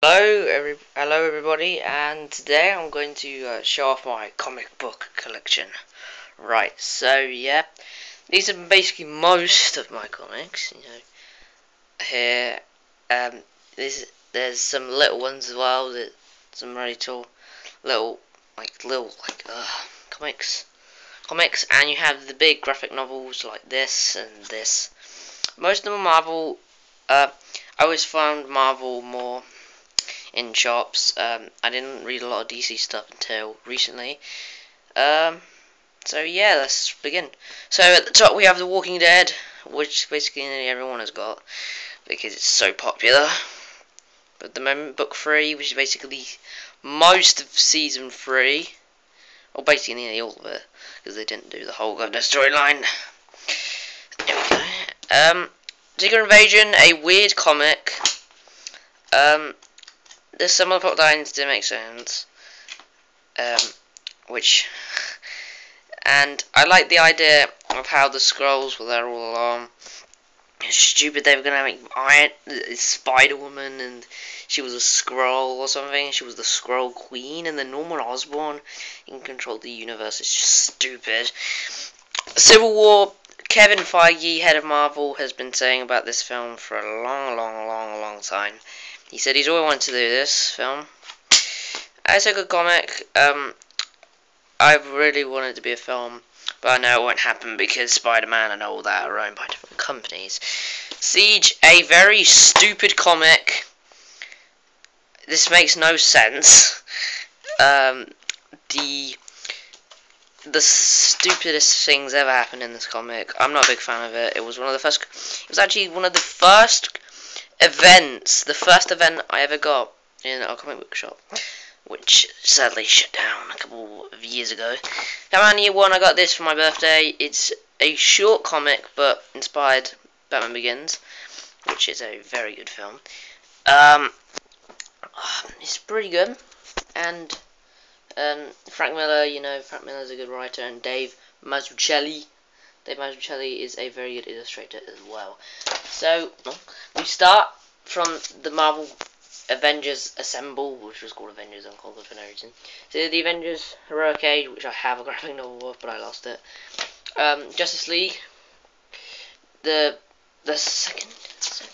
Hello everybody, and today I'm going to show off my comic book collection. Right, so yeah, these are basically most of my comics. Here, um, there's some little ones as well. That some really tall little comics, and you have the big graphic novels like this and this. Most of them are Marvel. Uh, I always found Marvel more in shops. I didn't read a lot of DC stuff until recently. Um, so yeah, let's begin. So at the top we have The Walking Dead, which basically nearly everyone has got because it's so popular. But at the moment, book 3, which is basically most of season 3, or basically nearly all of it, because they didn't do the whole goddamn storyline. There we go. Secret Invasion, a weird comic. Um, there's some of the plot lines didn't make sense. Which and I like the idea of how the Skrulls were there all along. It's stupid they were gonna make Spider Woman and she was a Skrull or something. She was the Skrull Queen, and then Norman Osborn in control of the universe. It's just stupid. Civil War. Kevin Feige, head of Marvel, has been saying about this film for a long time. He said he's always wanted to do this film. It's a good comic. I really wanted it to be a film, but I know it won't happen because Spider-Man and all that are owned by different companies. Siege, a very stupid comic. This makes no sense. The the stupidest things ever happened in this comic. I'm not a big fan of it. It was one of the first. It was actually one of the first events. The first event I ever got in a comic book shop, which sadly shut down a couple of years ago. Batman Year 1, I got this for my birthday. It's a short comic, but inspired Batman Begins, which is a very good film. It's pretty good, and Frank Miller, Frank Miller's a good writer, and Dave Mazzucchelli is a very good illustrator as well. So, we start from the Marvel Avengers Assemble, which was called Avengers Unconquered for no reason. So the Avengers Heroic Age, which I have a graphic novel of, but I lost it. Justice League, the second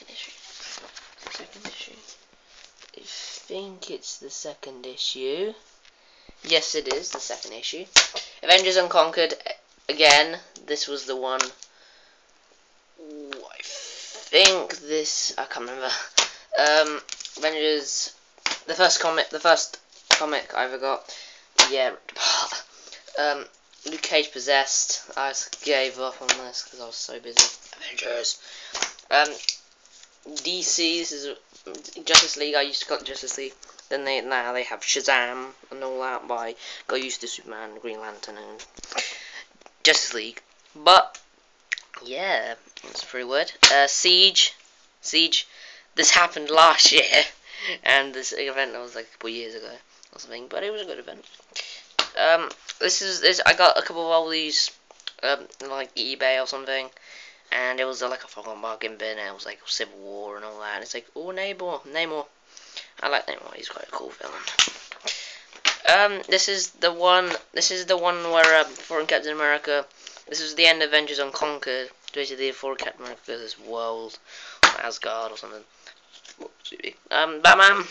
issue. I think it's the second issue. Yes, it is the second issue. Avengers Unconquered. Again, this was the one. I think this. I can't remember. Avengers. The first comic I ever got. Yeah, Luke Cage Possessed. I just gave up on this because I was so busy. Avengers. DC. This is Justice League. I used to call it Justice League. Then now they have Shazam and all that. But I got used to Superman, Green Lantern, and Justice League. But yeah, that's pretty weird. Siege. This happened last year, and this event was like a couple years ago or something. But it was a good event. This. I got a couple of all these, like eBay or something, and it was like a fucking bargain bin. And it was like Civil War and all that. And it's like, oh, Namor. I like Namor. He's quite a cool villain. This is the one. This is the one where before Captain America. This is the end of Avengers Unconquered. Basically, before Captain America goes this world, Asgard or something. Batman.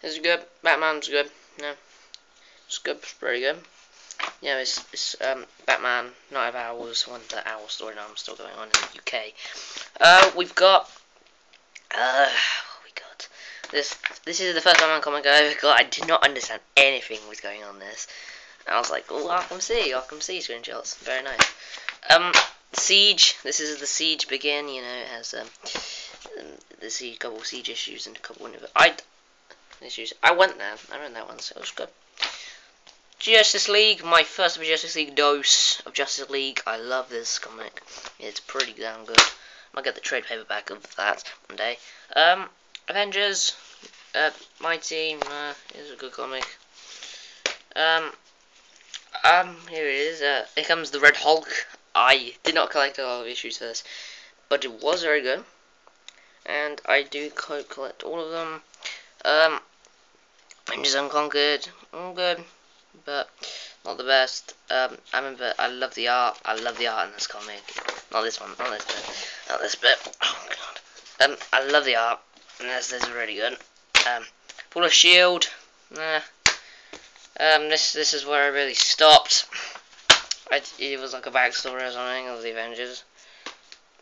Is good. Batman's good. No, it's good. It's pretty good. Yeah, it's Batman, Night of Owls, one of the Owl story now still going on in the UK. We've got what we got. This is the first Batman comic I ever got. I did not understand anything was going on this. I was like, oh, Arkham City screenshots, very nice. Siege. This is the Siege begin. It has the Siege, couple of Siege issues and a couple of issues. I went there. I read that one, so it was good. Justice League, my first Justice League dose of Justice League. I love this comic. It's pretty damn good. I'll get the trade paperback of that one day. Avengers, my team is a good comic. Here it is. Here comes the Red Hulk. I did not collect a lot of issues for this, but it was very good, and I do collect all of them. Avengers Unconquered, good, but not the best. I remember, I love the art. I love the art in this comic. Not this one, not this bit, not this bit. Oh god. I love the art. And this is really good. Full of Shield. Nah. This is where I really stopped. It was like a backstory or something of the Avengers.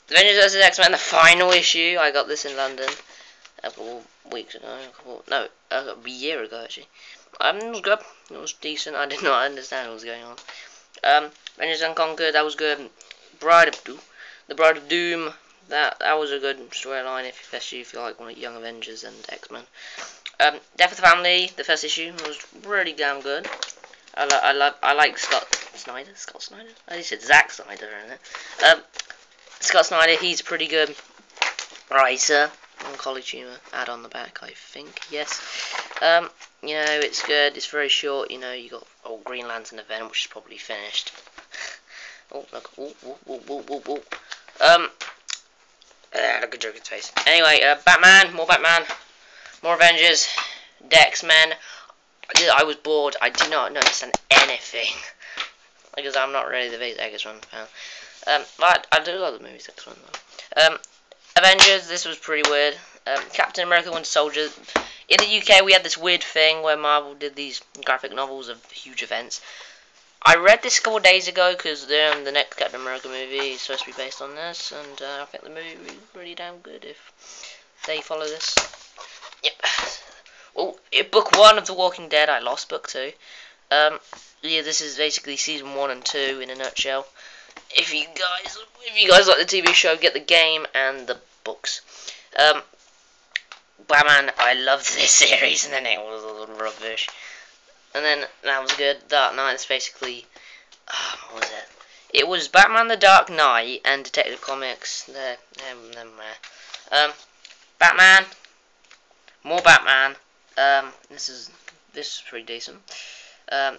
The Avengers vs X-Men, the final issue. I got this in London a couple weeks ago. A year ago actually. It was good. It was decent. I did not understand what was going on. Avengers Unconquered, that was good. The Bride of Doom. That was a good storyline, especially if you like one of Young Avengers and X-Men. Death of the Family, the first issue, was really damn good. I like Scott Snyder. I said Zack Snyder in it. Scott Snyder, he's pretty good writer on College Humor. Add on the back, I think. Yes. You know, it's good. It's very short. You know, you got Green Lantern event, which is probably finished. Oh look! Look at Joker's face. Anyway, Batman, more Avengers, X-Men. I was bored. I did not understand anything because I'm not really the biggest X-Men fan. But I do love the movies X-Men though. Avengers. This was pretty weird. Captain America: Winter Soldier. In the UK, we had this weird thing where Marvel did these graphic novels of huge events. I read this a couple of days ago because the next Captain America movie is supposed to be based on this, and I think the movie will be pretty damn good if they follow this. Yep. Well, book 1 of The Walking Dead, I lost book 2. Yeah, this is basically season 1 and 2 in a nutshell. If you guys like the TV show, get the game and the books. Batman, I loved this series, and then it was all rubbish. And then that was good. Dark Knight is basically, what was it? It was Batman: The Dark Knight and Detective Comics. Batman, more Batman. This is pretty decent. No,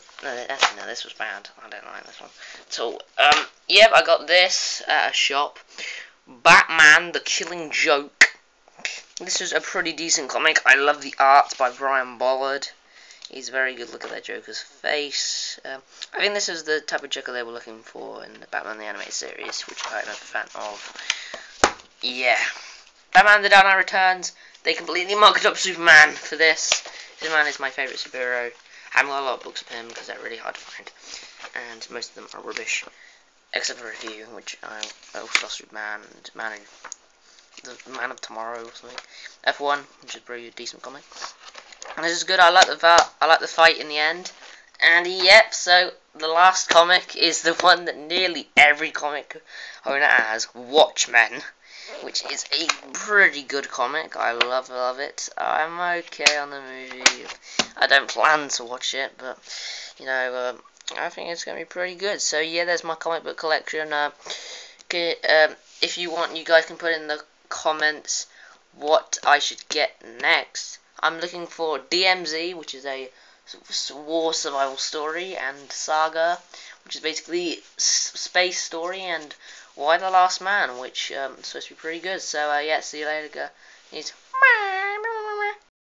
this was bad. I don't like this one. So, yep, I got this at a shop. Batman: The Killing Joke. This is a pretty decent comic. I love the art by Brian Bollard. He's very good. Look at that Joker's face. I think this is the type of Joker they were looking for in the Batman the Animated Series, which I'm a fan of. Yeah. Batman the Dark Knight Returns. They completely mocked up Superman for this. Superman is my favourite superhero. I haven't got a lot of books of him because they're really hard to find. And most of them are rubbish. Except for a few, which I also lost Superman and the Man of Tomorrow or something. F1, which is a pretty decent comic. And this is good. I like the fight in the end. And yep, so the last comic is the one that nearly every comic owner has, Watchmen, which is a pretty good comic. I love it. I'm okay on the movie. I don't plan to watch it, but you know, I think it's gonna be pretty good. So yeah, there's my comic book collection. If you want, you guys can put in the comments what I should get next. I'm looking for DMZ, which is a war survival story, and Saga, which is basically space story, and Y: The Last Man, which is supposed to be pretty good. So yeah, see you later, guys.